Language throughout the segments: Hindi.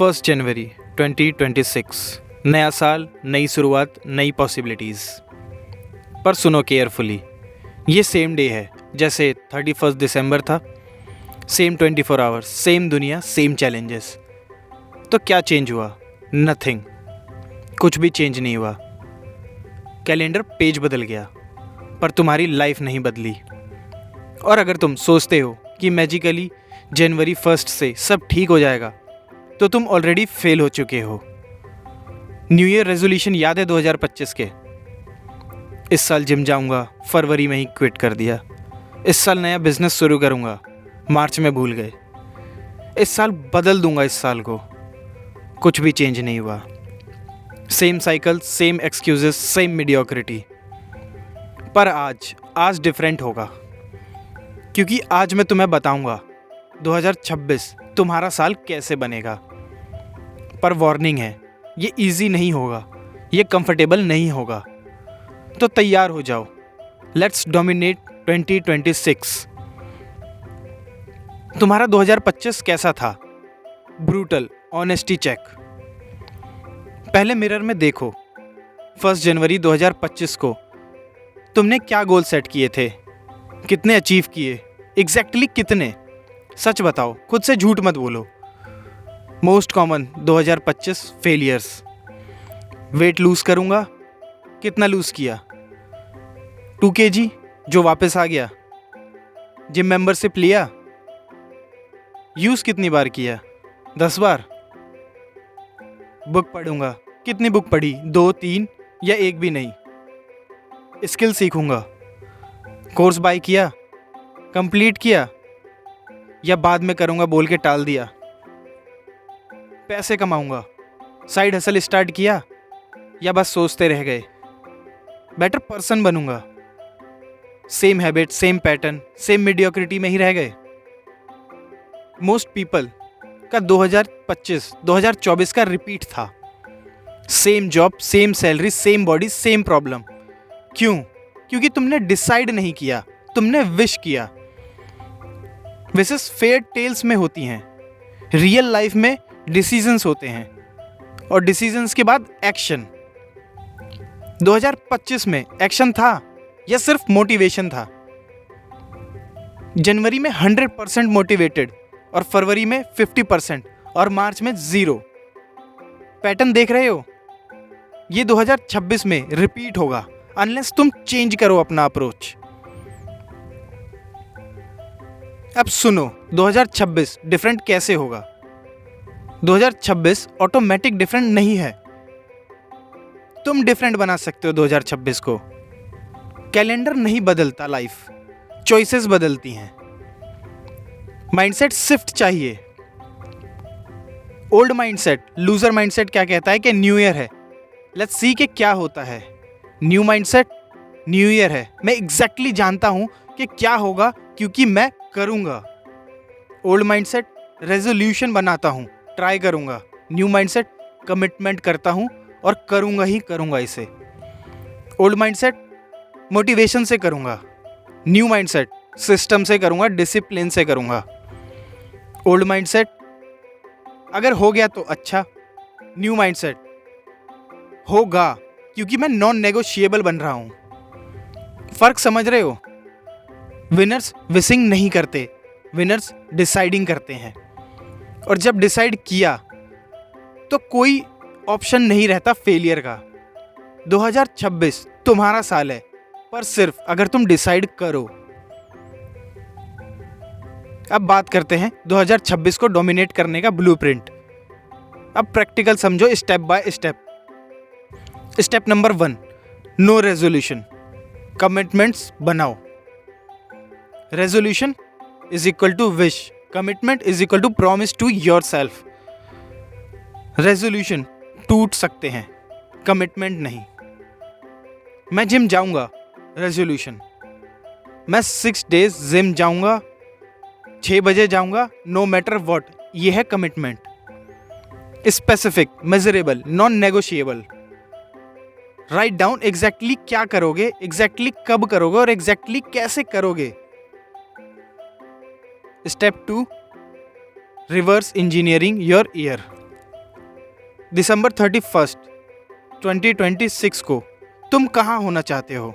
1 जनवरी 2026, नया साल, नई शुरुआत, नई पॉसिबिलिटीज़। पर सुनो केयरफुली, ये सेम डे है जैसे 31 दिसंबर था। सेम 24 आवर्स, सेम दुनिया, सेम चैलेंजेस। तो क्या चेंज हुआ? नथिंग। कुछ भी चेंज नहीं हुआ। कैलेंडर पेज बदल गया, पर तुम्हारी लाइफ नहीं बदली। और अगर तुम सोचते हो कि मैजिकली जनवरी 1 से सब ठीक हो जाएगा, तो तुम ऑलरेडी फेल हो चुके हो। न्यू ईयर रेजोल्यूशन याद है 2025 के? इस साल जिम जाऊंगा, फरवरी में ही क्विट कर दिया। इस साल नया बिजनेस शुरू करूंगा, मार्च में भूल गए। इस साल बदल दूंगा इस साल को। कुछ भी चेंज नहीं हुआ। Same cycle, same excuses, same mediocrity. पर आज डिफरेंट होगा, क्योंकि आज मैं तुम्हें बताऊंगा 2026 तुम्हारा साल कैसे बनेगा। पर वार्निंग है, ये इजी नहीं होगा, ये कंफर्टेबल नहीं होगा। तो तैयार हो जाओ। Let's dominate 2026। तुम्हारा 2025 कैसा था? Brutal, honesty check. पहले मिरर में देखो। 1 जनवरी 2025 को तुमने क्या गोल सेट किए थे? कितने अचीव किए? एग्जैक्टली कितने? सच बताओ, खुद से झूठ मत बोलो। Most common 2025 failures. Weight lose करूंगा, कितना लूज किया? 2 kg जो वापस आ गया। जिम मेंबरशिप लिया, यूज कितनी बार किया? 10 बार। बुक पढ़ूंगा, कितनी बुक पढ़ी? 2, 3 या एक भी नहीं। स्किल सीखूंगा, कोर्स बाय किया, कंप्लीट किया या बाद में करूंगा बोल के टाल दिया। पैसे कमाऊंगा, साइड हसल स्टार्ट किया या बस सोचते रह गए। बेटर पर्सन बनूंगा, same habit, same pattern, same mediocrity में ही रह गए। मोस्ट पीपल का 2025 2024 का रिपीट था। Same job, same salary, same body, same problem. क्यों? क्योंकि तुमने डिसाइड नहीं किया, तुमने विश किया। विशेस फेयर टेल्स में होती हैं, रियल लाइफ में डिसीजंस होते हैं और डिसीजंस के बाद एक्शन। 2025 में एक्शन था या सिर्फ मोटिवेशन था? जनवरी में 100% मोटिवेटेड और फरवरी में 50% और मार्च में 0। पैटर्न देख रहे हो? ये 2026 में रिपीट होगा अनलेस तुम चेंज करो अपना अप्रोच। अब सुनो, 2026 डिफरेंट कैसे होगा? 2026 ऑटोमेटिक डिफरेंट नहीं है। तुम डिफरेंट बना सकते हो 2026 को। कैलेंडर नहीं बदलता, लाइफ चॉइसेस बदलती हैं। माइंडसेट शिफ्ट चाहिए। ओल्ड माइंडसेट, लूजर माइंडसेट क्या कहता है कि न्यू ईयर है, लेट्स सी कि क्या होता है। न्यू माइंडसेट, न्यू ईयर है, मैं एग्जैक्टली जानता हूं कि क्या होगा क्योंकि मैं करूंगा। ओल्ड माइंडसेट, रेजोल्यूशन बनाता हूं, ट्राई करूंगा। न्यू माइंडसेट, कमिटमेंट करता हूं और करूंगा ही करूंगा इसे। ओल्ड माइंडसेट, मोटिवेशन से करूंगा। न्यू माइंडसेट, सिस्टम से करूंगा, डिसिप्लिन से करूंगा। ओल्ड माइंडसेट, अगर हो गया तो अच्छा। न्यू माइंडसेट, होगा क्योंकि मैं नॉन नेगोशिएबल बन रहा हूं। फर्क समझ रहे हो? विनर्स विशिंग नहीं करते, विनर्स डिसाइडिंग करते हैं। और जब डिसाइड किया तो कोई ऑप्शन नहीं रहता फेलियर का। 2026 तुम्हारा साल है, पर सिर्फ अगर तुम डिसाइड करो। अब बात करते हैं 2026 को डोमिनेट करने का ब्लूप्रिंट। अब प्रैक्टिकल समझो, step by step. Step number 1, no resolution. Commitments बनाओ। Resolution is equal to wish, commitment is equal to promise to yourself. Resolution टूट सकते हैं, कमिटमेंट नहीं। मैं जिम जाऊंगा, रेजोल्यूशन। मैं 6 डेज जिम जाऊंगा, 6 बजे जाऊंगा, नो मैटर व्हाट, ये है commitment. Specific, measurable, non negotiable. Write down exactly क्या करोगे, एग्जैक्टली कब करोगे और एग्जैक्टली कैसे करोगे। Step 2, reverse engineering your year. दिसंबर 31, 2026 को तुम कहाँ होना चाहते हो?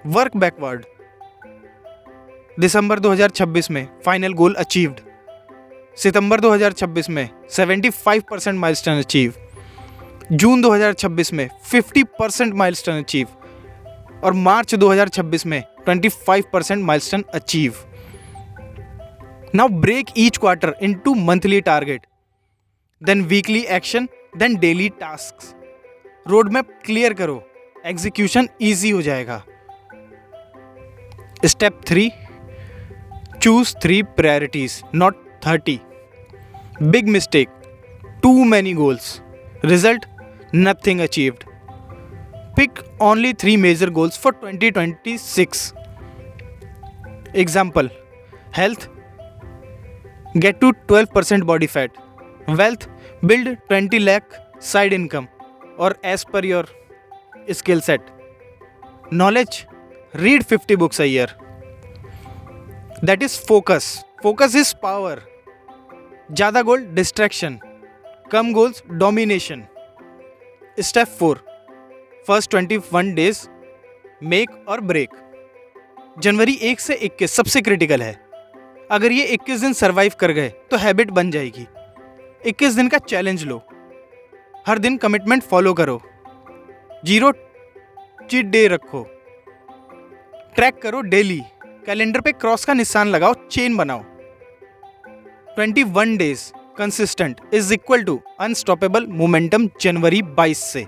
Work backward. दिसंबर 2026 में फाइनल गोल अचीव्ड, सितंबर 2026 में 75% माइलस्टोन अचीव, जून 2026 में 50% माइलस्टोन अचीव और मार्च 2026 में 25% milestone achieve. Now break each quarter into monthly target, then weekly action, then daily tasks. Road map clear करो, एग्जीक्यूशन इजी हो जाएगा। Step 3, choose 3 priorities not 30। Big mistake, too many goals, result nothing achieved. Pick only 3 major goals for 2026। Example, health, get to 12% body fat, wealth, build 20 lakh side income or as per your skill set, knowledge, read 50 books a year. That is focus. Focus is power. ज़्यादा गोल distraction, come goals domination. Step 4, first 21 days make or break. जनवरी 1 से 21 सबसे क्रिटिकल है। अगर ये 21 दिन सरवाइव कर गए तो हैबिट बन जाएगी। 21 दिन का चैलेंज लो, हर दिन कमिटमेंट फॉलो करो, 0 चीट डे रखो, ट्रैक करो डेली, कैलेंडर पे क्रॉस का निशान लगाओ, चेन बनाओ। 21 days consistent is equal to unstoppable momentum जनवरी 22 से।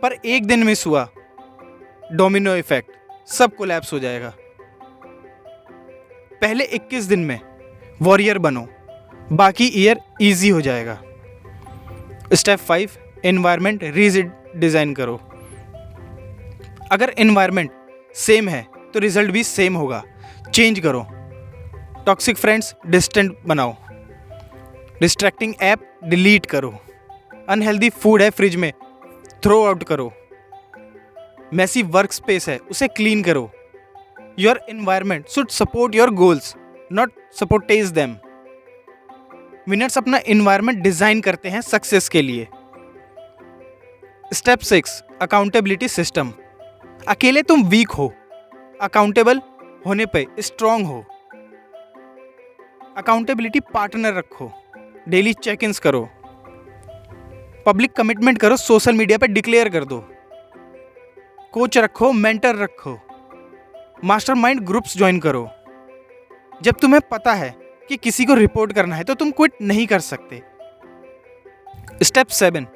पर एक दिन मिस हुआ, डोमिनो इफेक्ट, सब कोलैप्स हो जाएगा। पहले 21 दिन में वॉरियर बनो, बाकी ईयर इजी हो जाएगा। स्टेप 5, एनवायरनमेंट रीडिज़ाइन करो। अगर एनवायरनमेंट सेम है तो रिजल्ट भी सेम होगा, चेंज करो। टॉक्सिक फ्रेंड्स डिस्टेंट बनाओ, डिस्ट्रैक्टिंग ऐप डिलीट करो, अनहेल्दी फूड है फ्रिज में थ्रो आउट करो, मैसी वर्क स्पेस है उसे क्लीन करो। Your environment should support your goals, not sabotage them. Winners अपना environment डिजाइन करते हैं सक्सेस के लिए। Step 6, accountability system. अकेले तुम वीक हो, अकाउंटेबल होने पे स्ट्रांग हो। अकाउंटेबिलिटी पार्टनर रखो, डेली चेक इन्स करो, पब्लिक कमिटमेंट करो, सोशल मीडिया पे डिक्लेयर कर दो। कोच रखो, मेंटर रखो, मास्टरमाइंड ग्रुप्स ज्वाइन करो। जब तुम्हें पता है कि किसी को रिपोर्ट करना है तो तुम क्विट नहीं कर सकते। Step 7,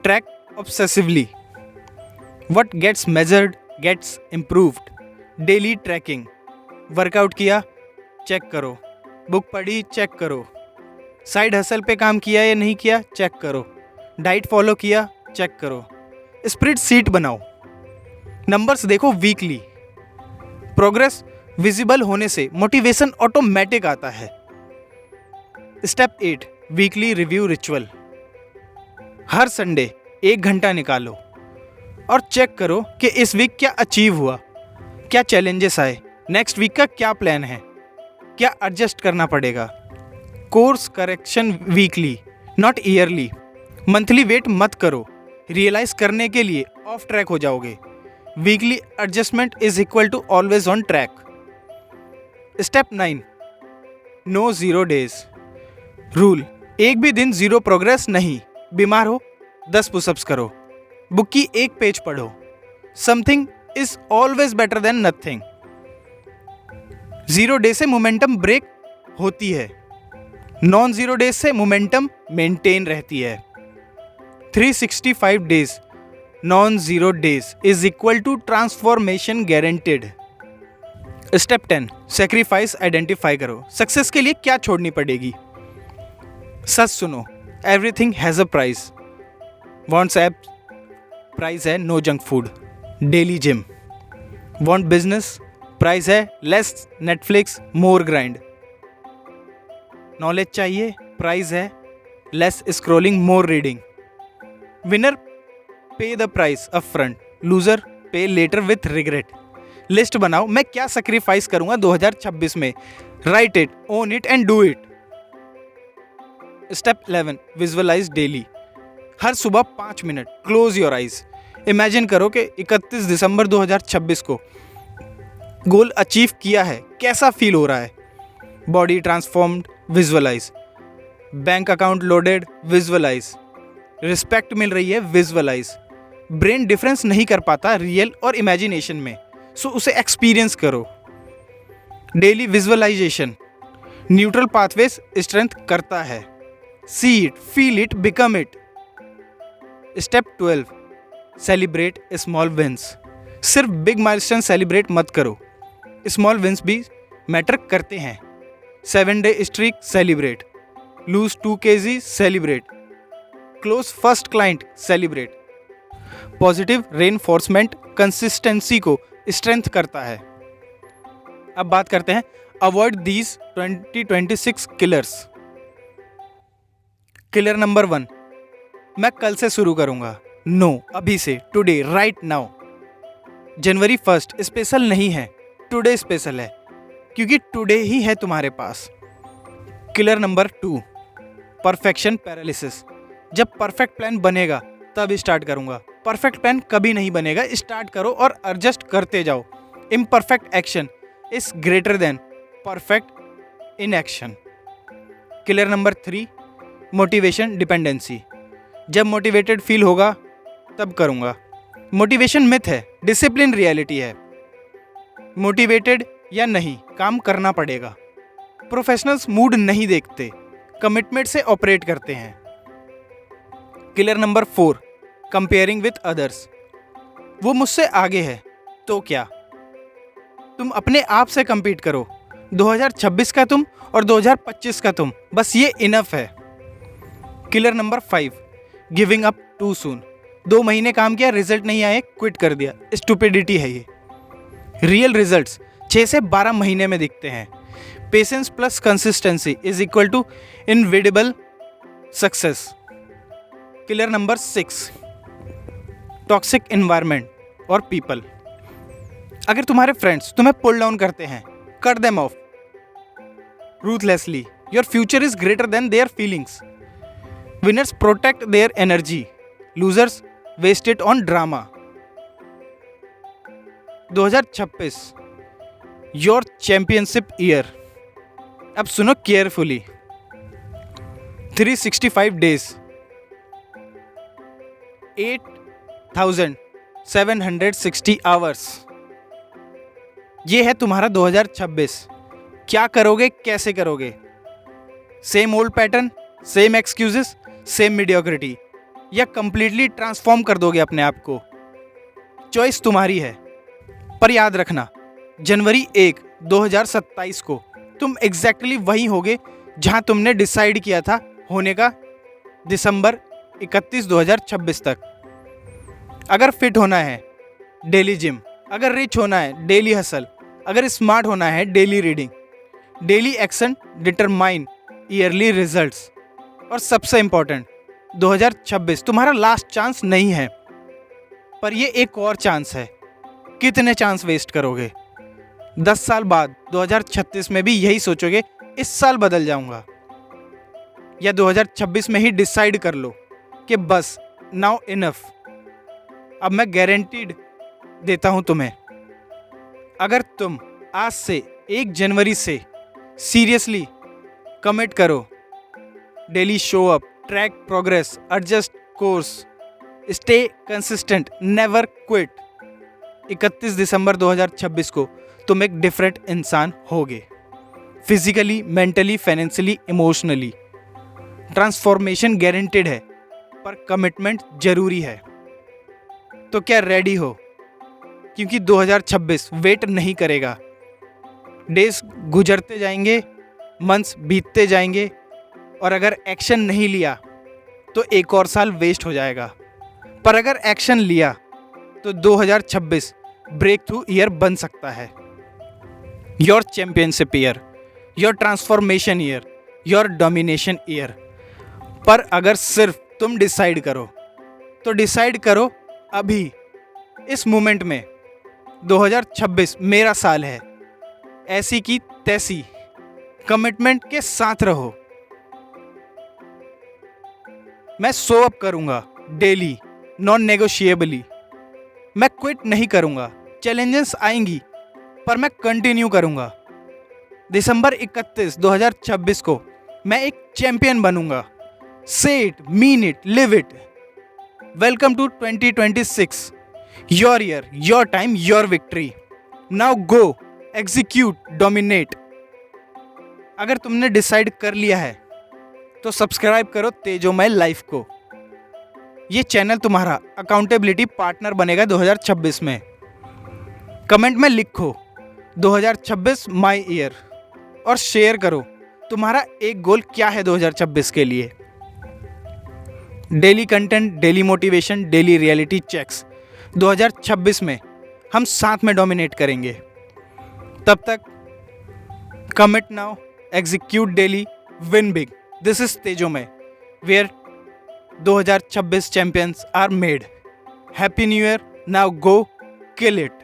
track obsessively. What gets measured gets improved. Daily tracking, workout किया चेक करो, बुक पढ़ी चेक करो, साइड हसल पे काम किया या नहीं किया चेक करो, डाइट फॉलो किया चेक करो। स्प्रेडशीट बनाओ, नंबर्स देखो वीकली। प्रोग्रेस विजिबल होने से मोटिवेशन ऑटोमेटिक आता है। Step 8, weekly review ritual. हर संडे 1 घंटा निकालो और चेक करो कि इस वीक क्या अचीव हुआ, क्या चैलेंजेस आए, नेक्स्ट वीक का क्या प्लान है, क्या एडजस्ट करना पड़ेगा। Course correction weekly not yearly. Monthly wait मत करो, रियलाइज करने के लिए ऑफ ट्रैक हो जाओगे। Weekly adjustment is equal to always on track. Step 9, no 0 days rule. एक भी दिन 0 प्रोग्रेस नहीं। बीमार हो 10 पुशअप्स करो, बुक की 1 पेज पढ़ो। Something is always better than nothing. 0 day से मोमेंटम ब्रेक होती है, नॉन 0 डेज से मोमेंटम मेंटेन रहती है। 365 days non 0 days is equal to transformation guaranteed. Step 10, sacrifice identify करो। सक्सेस के लिए क्या छोड़नी पड़ेगी। सच सुनो, everything has a price. Wants abs, price है no junk food, daily gym. Want business, price है less Netflix more grind. Knowledge चाहिए, प्राइस है less scrolling more reading. Winner pay the price up front, loser pay later with regret. List बनाओ, मैं क्या सेक्रीफाइस करूंगा 2026 में। Write it, own it and do it. Step 11, visualise daily. हर सुबह 5 minute close your eyes. Imagine करो कि 31 दिसंबर 2026 को गोल अचीव किया है, कैसा फील हो रहा है। Body transformed, visualise. Bank account loaded, visualise. Respect मिल रही है, विजुअलाइज। ब्रेन डिफरेंस नहीं कर पाता रियल और इमेजिनेशन में, सो उसे एक्सपीरियंस करो। Daily visualisation neutral pathways strength करता है। See it, feel it, become it. Step 12, celebrate small wins. सिर्फ बिग माइलस्टोन सेलिब्रेट मत करो, स्मॉल विंस भी मैटर करते हैं। 7 day streak, celebrate. Lose 2 kg, celebrate. Close first client, celebrate. Positive reinforcement consistency को स्ट्रेंथ करता है। अब बात करते हैं avoid these 2026 killers. Killer number 1, मैं कल से शुरू करूंगा। नो, अभी से, टुडे, राइट नाउ। जनवरी 1 स्पेशल नहीं है, टुडे स्पेशल है, क्योंकि टुडे ही है तुम्हारे पास। Killer number 2, perfection paralysis. जब परफेक्ट प्लान बनेगा तब स्टार्ट करूंगा। परफेक्ट प्लान कभी नहीं बनेगा, स्टार्ट करो और एडजस्ट करते जाओ। Imperfect action is greater then perfect inaction. Killer number 3, motivation dependency. जब मोटिवेटेड फील होगा तब करूंगा। मोटिवेशन मिथ है, डिसिप्लिन रियलिटी है। मोटिवेटेड या नहीं, काम करना पड़ेगा। प्रोफेशनल्स मूड नहीं देखते, कमिटमेंट से ऑपरेट करते हैं। Killer number 4, comparing with others. वो मुझसे आगे है तो क्या, तुम अपने आप से compete करो। 2026 का तुम और 2025 का तुम, बस ये इनफ है। Killer number 5, giving up too soon. 2 महीने काम किया, रिजल्ट नहीं आए, क्विट कर दिया। स्टुपिडिटी है ये। रियल रिजल्ट्स 6 से 12 महीने में दिखते हैं। Patience plus consistency is equal to invisible success. Killer number 6, toxic environment और पीपल। अगर तुम्हारे फ्रेंड्स तुम्हें पुल डाउन करते हैं, cut them off ruthlessly. Your future is greater than their feelings. Winners protect their energy, losers waste it on drama. 2026 your championship year. अब सुनो केयरफुली। 365 days, 8,760 hours. ये है तुम्हारा 2026। क्या करोगे, कैसे करोगे? Same old pattern, same excuses, same mediocrity, या कंप्लीटली ट्रांसफॉर्म कर दोगे अपने आप को? चॉइस तुम्हारी है। पर याद रखना, जनवरी 1, 2027 को तुम एग्जैक्टली वही होगे जहां तुमने डिसाइड किया था होने का दिसंबर 31, 2026 तक। अगर फिट होना है, डेली जिम। अगर रिच होना है, डेली हसल। अगर स्मार्ट होना है, daily reading. Daily action determine yearly results. और सबसे इंपॉर्टेंट, 2026 तुम्हारा लास्ट चांस नहीं है, पर ये एक और चांस है। कितने चांस वेस्ट करोगे? 10 साल बाद 2036 में भी यही सोचोगे, इस साल बदल जाऊंगा? या 2026 में ही डिसाइड कर लो कि बस नाउ इनफ। अब मैं गारंटीड देता हूं तुम्हें, अगर तुम आज से 1 जनवरी से सीरियसली कमिट करो, daily show up, track progress, adjust course, stay consistent, never quit, 31 दिसंबर 2026 को तुम एक डिफरेंट इंसान होगे। Physically, mentally, financially, emotionally. Transformation guaranteed है, पर कमिटमेंट जरूरी है। तो क्या रेडी हो? क्योंकि 2026 वेट नहीं करेगा। डेज गुजरते जाएंगे, मंथ्स बीतते जाएंगे, और अगर एक्शन नहीं लिया तो एक और साल वेस्ट हो जाएगा। पर अगर एक्शन लिया तो 2026 ब्रेक थ्रू ईयर बन सकता है। Your championship year, your transformation year, your domination year. पर अगर सिर्फ तुम डिसाइड करो तो डिसाइड करो अभी, इस मोमेंट में। 2026 मेरा साल है, ऐसी की तैसी कमिटमेंट के साथ रहो। मैं शो अप करूँगा डेली, नॉन नेगोशिएबली। मैं क्विट नहीं करूँगा, चैलेंजेस आएंगी पर मैं कंटिन्यू करूँगा। दिसंबर 31, 2026 को मैं एक चैंपियन बनूंगा। Say it, mean it, live it. Welcome to 2026, your year, your time, your victory. Now go, execute, dominate. अगर तुमने डिसाइड कर लिया है तो सब्सक्राइब करो तेजोमय लाइफ को। ये चैनल तुम्हारा अकाउंटेबिलिटी पार्टनर बनेगा 2026 में। कमेंट में लिखो 2026 माई ईयर और शेयर करो तुम्हारा एक गोल क्या है 2026 के लिए। Daily content, daily motivation, daily reality checks. 2026 में हम साथ में डोमिनेट करेंगे। तब तक commit now, execute daily, win big. This is Tejomay, where 2026 champions are made. Happy new year, now go kill it.